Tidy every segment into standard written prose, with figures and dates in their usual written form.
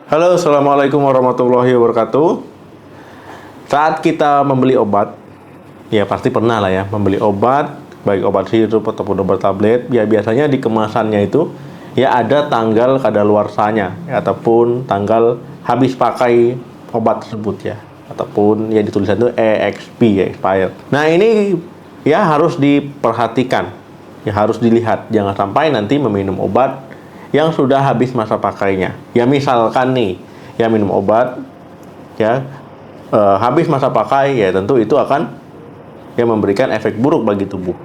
Halo, Assalamualaikum warahmatullahi wabarakatuh. Saat kita membeli obat, ya pasti pernah lah ya, membeli obat, baik obat sirup ataupun obat tablet, ya biasanya di kemasannya itu, ya ada tanggal kadaluarsanya, ya, ataupun tanggal habis pakai obat tersebut ya, ataupun ya ditulisan itu EXP, ya, expired. Nah ini ya harus diperhatikan, ya harus dilihat, jangan sampai nanti meminum obat yang sudah habis masa pakainya. Ya misalkan nih, ya minum obat, ya habis masa pakai, ya tentu itu akan ya memberikan efek buruk bagi tubuh.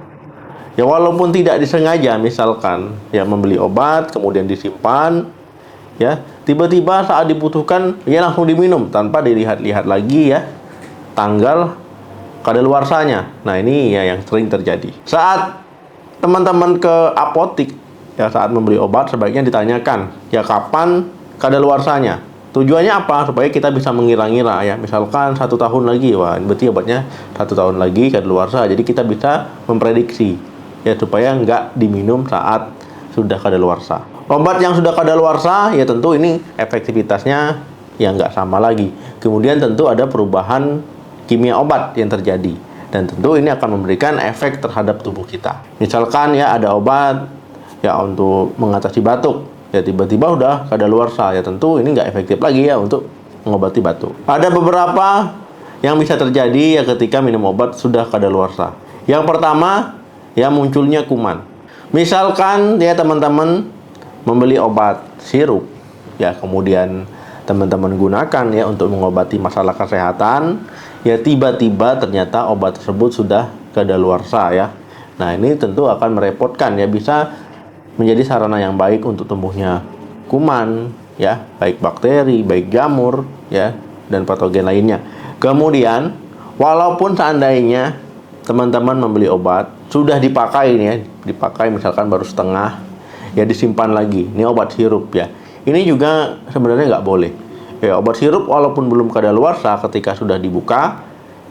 Ya walaupun tidak disengaja, misalkan ya membeli obat kemudian disimpan, ya tiba-tiba saat dibutuhkan ya langsung diminum tanpa dilihat-lihat lagi ya tanggal kadaluarsanya. Nah ini ya yang sering terjadi. Saat teman-teman ke apotik, ya saat membeli obat sebaiknya ditanyakan ya kapan kadaluarsanya. Tujuannya apa? Supaya kita bisa mengira-ngira ya. Misalkan 1 tahun lagi, wah berarti obatnya 1 tahun lagi kadaluarsa. Jadi kita bisa memprediksi ya supaya nggak diminum saat sudah kadaluarsa. Obat yang sudah kadaluarsa ya tentu ini efektivitasnya ya nggak sama lagi. Kemudian tentu ada perubahan kimia obat yang terjadi. Dan tentu ini akan memberikan efek terhadap tubuh kita. Misalkan ya ada obat ya untuk mengatasi batuk, ya tiba-tiba udah kadaluarsa, ya tentu ini nggak efektif lagi ya untuk mengobati batuk. Ada beberapa yang bisa terjadi ya ketika minum obat sudah kadaluarsa. Yang pertama ya munculnya kuman. Misalkan ya teman-teman membeli obat sirup, ya kemudian teman-teman gunakan ya untuk mengobati masalah kesehatan, ya tiba-tiba ternyata obat tersebut sudah kadaluarsa ya. Nah ini tentu akan merepotkan ya, bisa menjadi sarana yang baik untuk tumbuhnya kuman ya, baik bakteri, baik jamur ya, dan patogen lainnya. Kemudian walaupun seandainya teman-teman membeli obat sudah dipakai nih ya, dipakai misalkan baru setengah ya, disimpan lagi. Ini obat sirup ya. Ini juga sebenarnya nggak boleh. Ya obat sirup walaupun belum kadaluarsa ketika sudah dibuka,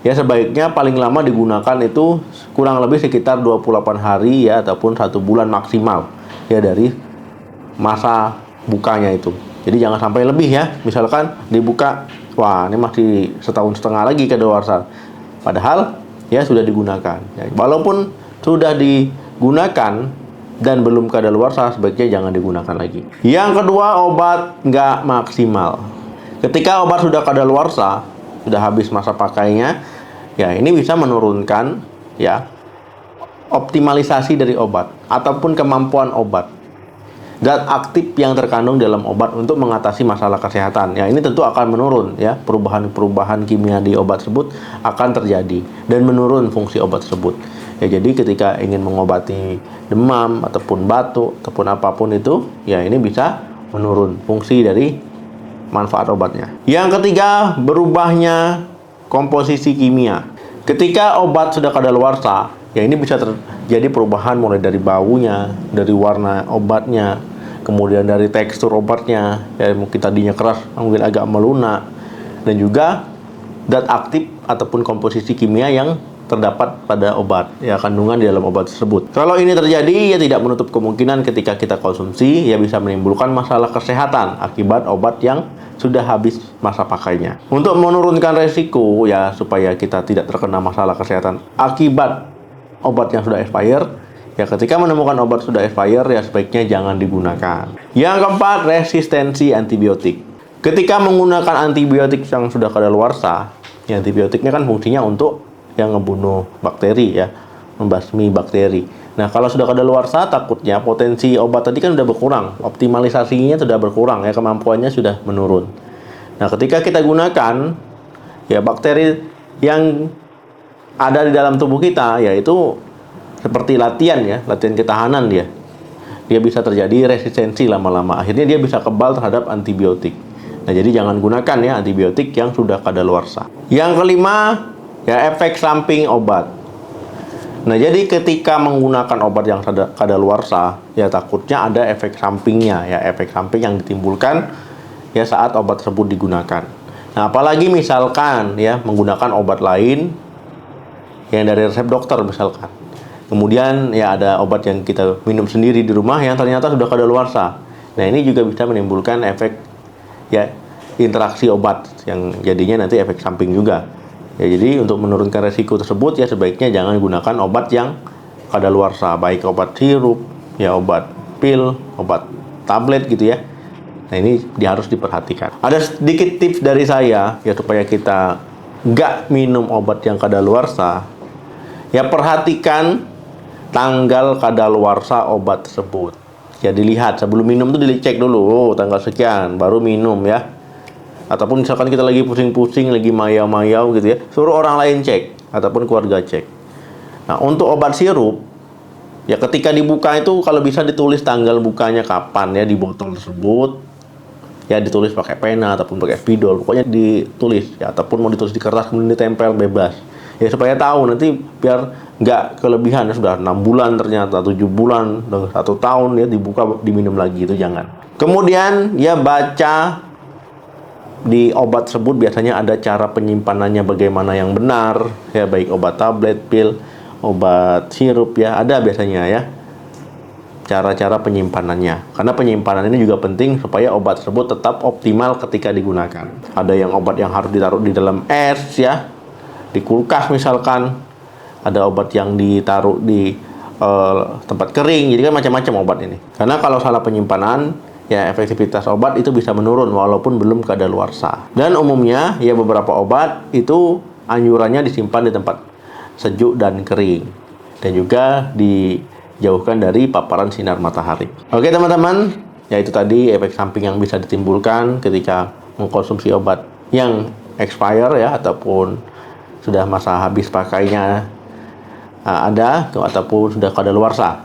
ya sebaiknya paling lama digunakan itu kurang lebih sekitar 28 hari ya, ataupun 1 bulan maksimal ya dari masa bukanya itu. Jadi jangan sampai lebih ya. Misalkan dibuka, wah ini masih 1,5 tahun lagi kadaluarsa, padahal ya sudah digunakan ya, walaupun sudah digunakan dan belum kadaluarsa, sebaiknya jangan digunakan lagi. Yang kedua, obat nggak maksimal. Ketika obat sudah kadaluarsa, sudah habis masa pakainya, ya ini bisa menurunkan ya optimalisasi dari obat ataupun kemampuan obat. Zat aktif yang terkandung dalam obat untuk mengatasi masalah kesehatan, ya ini tentu akan menurun ya. Perubahan-perubahan kimia di obat tersebut akan terjadi dan menurun fungsi obat tersebut. Ya jadi ketika ingin mengobati demam ataupun batuk ataupun apapun itu, ya ini bisa menurun fungsi dari manfaat obatnya. Yang ketiga, berubahnya komposisi kimia. Ketika obat sudah kadaluarsa, ya ini bisa terjadi perubahan mulai dari baunya, dari warna obatnya, kemudian dari tekstur obatnya, ya mungkin tadinya keras, mungkin agak melunak, dan juga zat aktif ataupun komposisi kimia yang terdapat pada obat, ya kandungan di dalam obat tersebut. Kalau ini terjadi, ya tidak menutup kemungkinan ketika kita konsumsi, ya bisa menimbulkan masalah kesehatan akibat obat yang sudah habis masa pakainya. Untuk menurunkan resiko ya supaya kita tidak terkena masalah kesehatan akibat obat yang sudah expired, ya ketika menemukan obat sudah expired, ya sebaiknya jangan digunakan. Yang keempat, resistensi antibiotik. Ketika menggunakan antibiotik yang sudah kadaluarsa, ya antibiotiknya kan fungsinya untuk yang ngebunuh bakteri ya, membasmi bakteri. Nah kalau sudah kadaluarsa, takutnya potensi obat tadi kan sudah berkurang, optimalisasinya sudah berkurang ya, kemampuannya sudah menurun. Nah ketika kita gunakan ya, bakteri yang ada di dalam tubuh kita, yaitu seperti latihan ya, latihan ketahanan dia bisa terjadi resistensi lama-lama, akhirnya dia bisa kebal terhadap antibiotik. Nah jadi jangan gunakan ya antibiotik yang sudah kadaluarsa. Yang kelima ya, efek samping obat. Nah jadi ketika menggunakan obat yang kadaluarsa, ya takutnya ada efek sampingnya ya, efek samping yang ditimbulkan ya saat obat tersebut digunakan. Nah apalagi misalkan ya menggunakan obat lain yang dari resep dokter misalkan, kemudian ya ada obat yang kita minum sendiri di rumah yang ternyata sudah kadaluarsa. Nah ini juga bisa menimbulkan efek ya interaksi obat yang jadinya nanti efek samping juga. Ya, jadi untuk menurunkan resiko tersebut ya sebaiknya jangan gunakan obat yang kadaluarsa, baik obat sirup, ya obat pil, obat tablet gitu ya. Nah ini harus diperhatikan. Ada sedikit tips dari saya ya supaya kita nggak minum obat yang kadaluarsa. Ya perhatikan tanggal kadaluarsa obat tersebut. Ya dilihat sebelum minum tuh dicek dulu, oh, tanggal sekian baru minum ya. Ataupun misalkan kita lagi pusing-pusing, lagi mayau-mayau gitu ya, suruh orang lain cek ataupun keluarga cek. Nah untuk obat sirup, ya ketika dibuka itu kalau bisa ditulis tanggal bukanya kapan ya di botol tersebut. Ya ditulis pakai pena ataupun pakai spidol, pokoknya ditulis ya, ataupun mau ditulis di kertas kemudian ditempel bebas. Ya supaya tahu nanti biar nggak kelebihan ya, sudah 6 bulan ternyata 7 bulan, 1 tahun ya dibuka diminum lagi, itu jangan. Kemudian ya baca di obat tersebut biasanya ada cara penyimpanannya bagaimana yang benar ya, baik obat tablet, pil, obat sirup ya, ada biasanya ya cara-cara penyimpanannya. Karena penyimpanan ini juga penting supaya obat tersebut tetap optimal ketika digunakan. Ada yang obat yang harus ditaruh di dalam es ya, di kulkas misalkan. Ada obat yang ditaruh di tempat kering. Jadi kan macam-macam obat ini. Karena kalau salah penyimpanan ya efektivitas obat itu bisa menurun walaupun belum kadaluarsa. Dan umumnya ya beberapa obat itu anjurannya disimpan di tempat sejuk dan kering, dan juga dijauhkan dari paparan sinar matahari. Oke teman-teman, ya itu tadi efek samping yang bisa ditimbulkan ketika mengkonsumsi obat yang expire ya, ataupun sudah masa habis pakainya ada ataupun sudah kadaluarsa.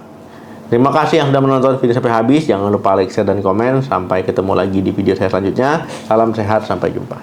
Terima kasih yang sudah menonton video sampai habis. Jangan lupa like, share, dan komen. Sampai ketemu lagi di video saya selanjutnya. Salam sehat, sampai jumpa.